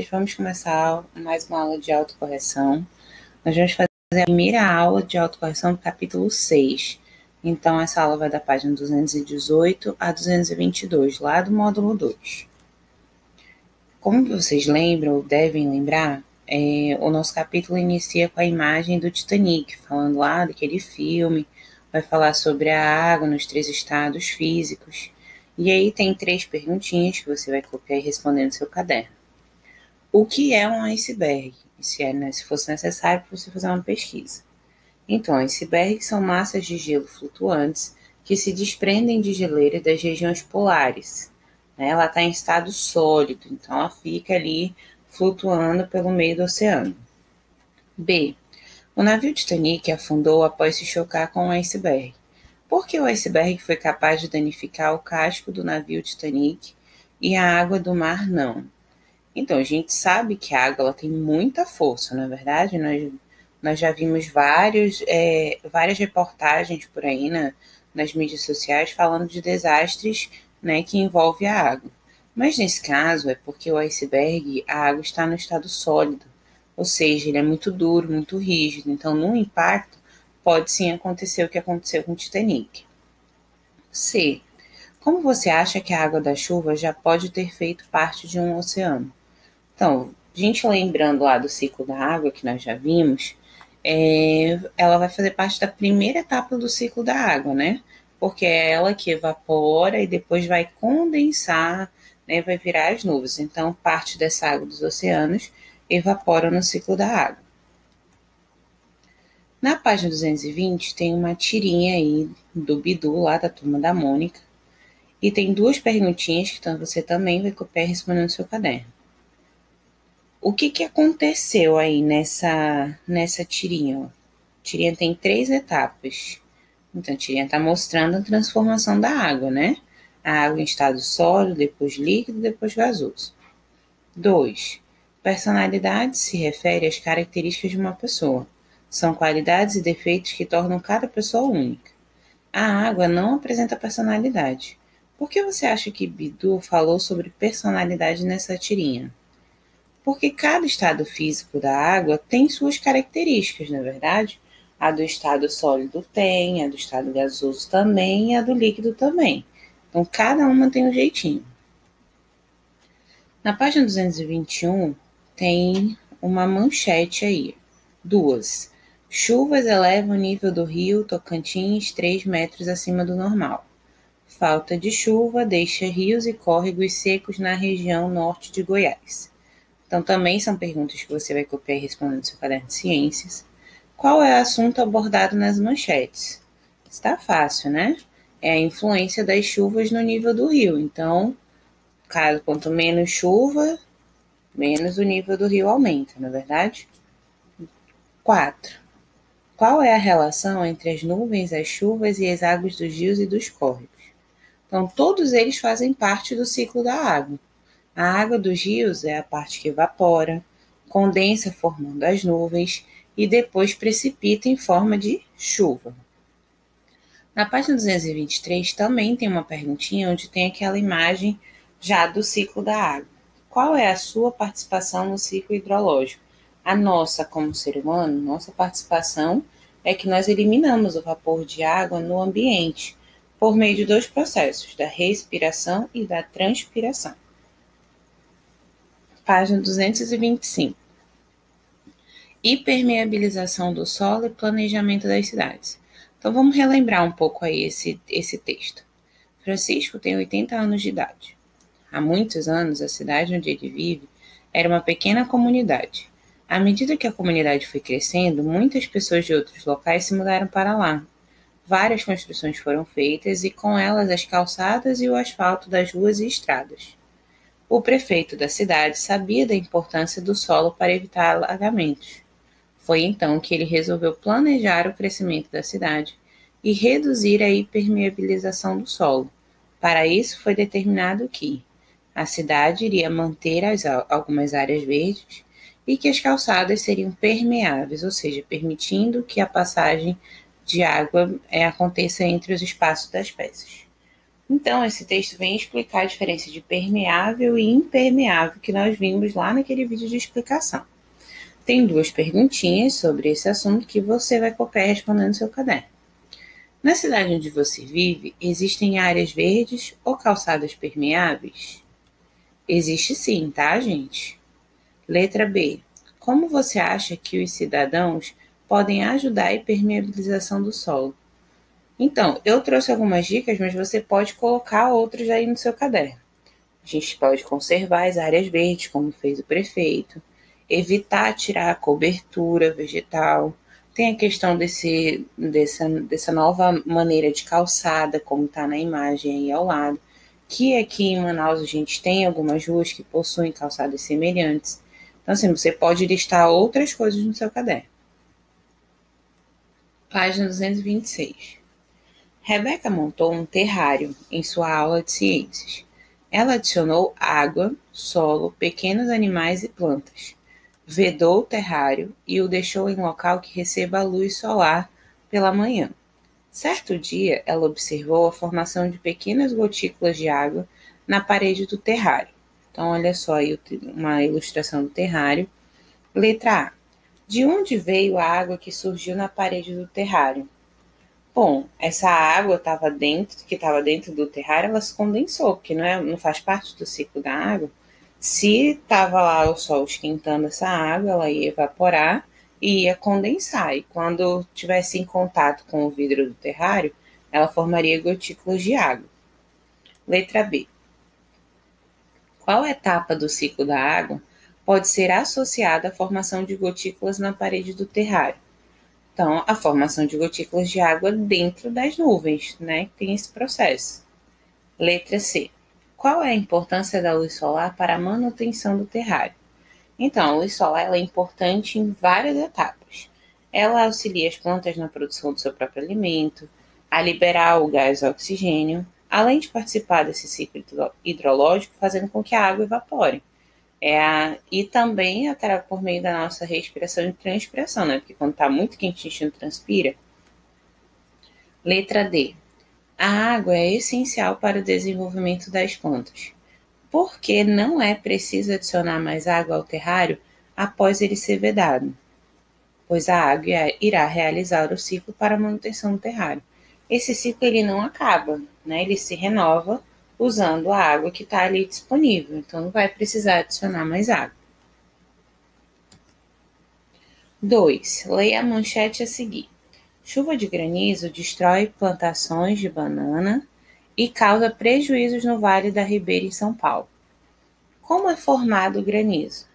Vamos começar mais uma aula de autocorreção. Nós vamos fazer a primeira aula de autocorreção do capítulo 6. Então, essa aula vai da página 218 a 222, lá do módulo 2. Como vocês lembram ou devem lembrar, o nosso capítulo inicia com a imagem do Titanic, falando lá daquele filme, vai falar sobre a água nos 3 estados físicos. E aí tem 3 perguntinhas que você vai copiar e responder no seu caderno. O que é um iceberg? Se fosse necessário para você fazer uma pesquisa. Então, icebergs são massas de gelo flutuantes que se desprendem de geleira das regiões polares. Ela está em estado sólido, então ela fica ali flutuando pelo meio do oceano. B. O navio Titanic afundou após se chocar com um iceberg. Por que o iceberg foi capaz de danificar o casco do navio Titanic e a água do mar não? Então, a gente sabe que a água ela tem muita força, não é verdade? Nós já vimos várias reportagens por aí nas mídias sociais falando de desastres, né, que envolvem a água. Mas nesse caso é porque o iceberg, a água está no estado sólido, ou seja, ele é muito duro, muito rígido. Então, no impacto, pode sim acontecer o que aconteceu com o Titanic. C. Como você acha que a água da chuva já pode ter feito parte de um oceano? Então, a gente lembrando lá do ciclo da água que nós já vimos, ela vai fazer parte da primeira etapa do ciclo da água, né? Porque é ela que evapora e depois vai condensar, né? Vai virar as nuvens. Então, parte dessa água dos oceanos evapora no ciclo da água. Na página 220 tem uma tirinha aí do Bidu, lá da Turma da Mônica, e tem 2 perguntinhas que você também vai copiar e responder no seu caderno. O que aconteceu aí nessa tirinha? A tirinha tem 3 etapas. Então, a tirinha está mostrando a transformação da água, né? A água em estado sólido, depois líquido, depois gasoso. 2. Personalidade se refere às características de uma pessoa. São qualidades e defeitos que tornam cada pessoa única. A água não apresenta personalidade. Por que você acha que Bidu falou sobre personalidade nessa tirinha? Porque cada estado físico da água tem suas características, não é verdade? A do estado sólido tem, a do estado gasoso também e a do líquido também. Então, cada uma tem um jeitinho. Na página 221, tem uma manchete aí. 2. Chuvas elevam o nível do rio Tocantins 3 metros acima do normal. Falta de chuva deixa rios e córregos secos na região norte de Goiás. Então, também são perguntas que você vai copiar e responder no seu caderno de ciências. Qual é o assunto abordado nas manchetes? Está fácil, né? É a influência das chuvas no nível do rio. Então, quanto menos chuva, menos o nível do rio aumenta, não é verdade? 4. Qual é a relação entre as nuvens, as chuvas e as águas dos rios e dos córregos? Então, todos eles fazem parte do ciclo da água. A água dos rios é a parte que evapora, condensa formando as nuvens e depois precipita em forma de chuva. Na página 223 também tem uma perguntinha onde tem aquela imagem já do ciclo da água. Qual é a sua participação no ciclo hidrológico? A nossa, como ser humano, nossa participação é que nós eliminamos o vapor de água no ambiente por meio de 2 processos, da respiração e da transpiração. Página 225. Hipermeabilização do solo e planejamento das cidades. Então, vamos relembrar um pouco aí esse texto. Francisco tem 80 anos de idade. Há muitos anos, a cidade onde ele vive era uma pequena comunidade. À medida que a comunidade foi crescendo, muitas pessoas de outros locais se mudaram para lá. Várias construções foram feitas e com elas as calçadas e o asfalto das ruas e estradas. O prefeito da cidade sabia da importância do solo para evitar alagamentos. Foi então que ele resolveu planejar o crescimento da cidade e reduzir a hipermeabilização do solo. Para isso, foi determinado que a cidade iria manter algumas áreas verdes e que as calçadas seriam permeáveis, ou seja, permitindo que a passagem de água aconteça entre os espaços das peças. Então, esse texto vem explicar a diferença de permeável e impermeável que nós vimos lá naquele vídeo de explicação. Tem 2 perguntinhas sobre esse assunto que você vai copiar respondendo no seu caderno. Na cidade onde você vive, existem áreas verdes ou calçadas permeáveis? Existe sim, tá, gente? Letra B. Como você acha que os cidadãos podem ajudar a impermeabilização do solo? Então, eu trouxe algumas dicas, mas você pode colocar outras aí no seu caderno. A gente pode conservar as áreas verdes, como fez o prefeito, evitar tirar a cobertura vegetal. Tem a questão dessa nova maneira de calçada, como está na imagem aí ao lado, que aqui em Manaus a gente tem algumas ruas que possuem calçadas semelhantes. Então, assim, você pode listar outras coisas no seu caderno. Página 226. Rebeca montou um terrário em sua aula de ciências. Ela adicionou água, solo, pequenos animais e plantas. Vedou o terrário e o deixou em local que receba a luz solar pela manhã. Certo dia, ela observou a formação de pequenas gotículas de água na parede do terrário. Então, olha só aí uma ilustração do terrário. Letra A. De onde veio a água que surgiu na parede do terrário? Bom, essa água que estava dentro do terrário, ela se condensou, porque não faz parte do ciclo da água. Se estava lá o sol esquentando essa água, ela ia evaporar e ia condensar. E quando tivesse em contato com o vidro do terrário, ela formaria gotículas de água. Letra B. Qual etapa do ciclo da água pode ser associada à formação de gotículas na parede do terrário? Então, a formação de gotículas de água dentro das nuvens, né? Tem esse processo. Letra C. Qual é a importância da luz solar para a manutenção do terrário? Então, a luz solar é importante em várias etapas. Ela auxilia as plantas na produção do seu próprio alimento, a liberar o gás oxigênio, além de participar desse ciclo hidrológico, fazendo com que a água evapore. E também por meio da nossa respiração e transpiração, né? Porque quando está muito quente, a gente não transpira. Letra D. A água é essencial para o desenvolvimento das plantas, porque não é preciso adicionar mais água ao terrário após ele ser vedado, pois a água irá realizar o ciclo para a manutenção do terrário. Esse ciclo ele não acaba, né? Ele se renova usando a água que está ali disponível, então não vai precisar adicionar mais água. 2. Leia a manchete a seguir. Chuva de granizo destrói plantações de banana e causa prejuízos no Vale da Ribeira, em São Paulo. Como é formado o granizo?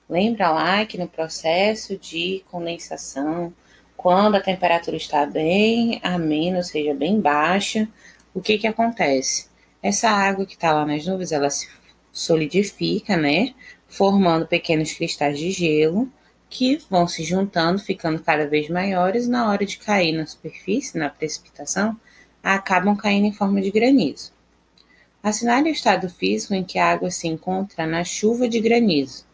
Lembra lá que no processo de condensação, quando a temperatura está bem amena, ou seja, bem baixa, o que acontece? Essa água que está lá nas nuvens, ela se solidifica, né? Formando pequenos cristais de gelo que vão se juntando, ficando cada vez maiores, e na hora de cair na superfície, na precipitação, acabam caindo em forma de granizo. Assinale o estado físico em que a água se encontra na chuva de granizo.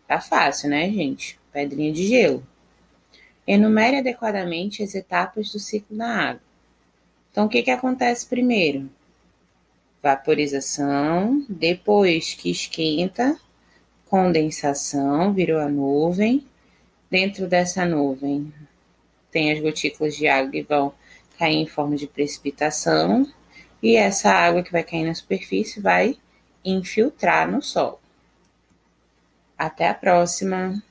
Tá fácil, né, gente? Pedrinha de gelo. Enumere adequadamente as etapas do ciclo da água. Então, o que acontece primeiro? Vaporização, depois que esquenta, condensação, virou a nuvem. Dentro dessa nuvem tem as gotículas de água que vão cair em forma de precipitação. E essa água que vai cair na superfície vai infiltrar no solo. Até a próxima!